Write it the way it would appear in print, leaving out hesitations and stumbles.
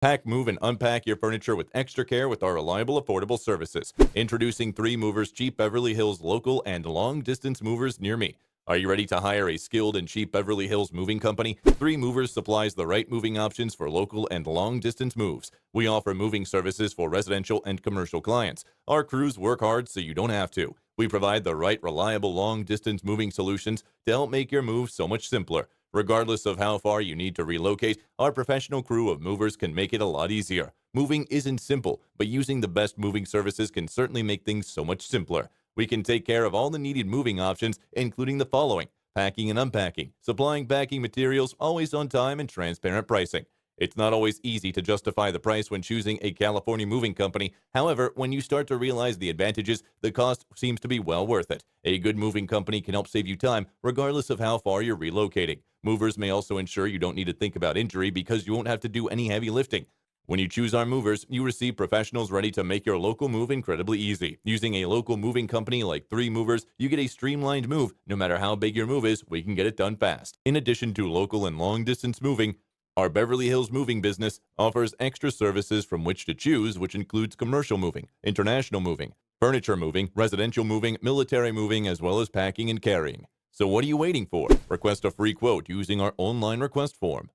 Pack, move, and unpack your furniture with extra care with our reliable, affordable services. Introducing 3 Movers, cheap Beverly Hills local and long-distance movers near me. Are you ready to hire a skilled and cheap Beverly Hills moving company? 3 Movers supplies the right moving options for local and long-distance moves. We offer moving services for residential and commercial clients. Our crews work hard so you don't have to. We provide the right, reliable, long-distance moving solutions to help make your move so much simpler. Regardless of how far you need to relocate, our professional crew of movers can make it a lot easier. Moving isn't simple, but using the best moving services can certainly make things so much simpler. We can take care of all the needed moving options, including the following: packing and unpacking, supplying packing materials, always on time, and transparent pricing. It's not always easy to justify the price when choosing a California moving company. However, when you start to realize the advantages, the cost seems to be well worth it. A good moving company can help save you time, regardless of how far you're relocating. Movers may also ensure you don't need to think about injury because you won't have to do any heavy lifting. When you choose our movers, you receive professionals ready to make your local move incredibly easy. Using a local moving company like 3 Movers, you get a streamlined move. No matter how big your move is, we can get it done fast. In addition to local and long-distance moving, our Beverly Hills moving business offers extra services from which to choose, which includes commercial moving, international moving, furniture moving, residential moving, military moving, as well as packing and carrying. So what are you waiting for? Request a free quote using our online request form.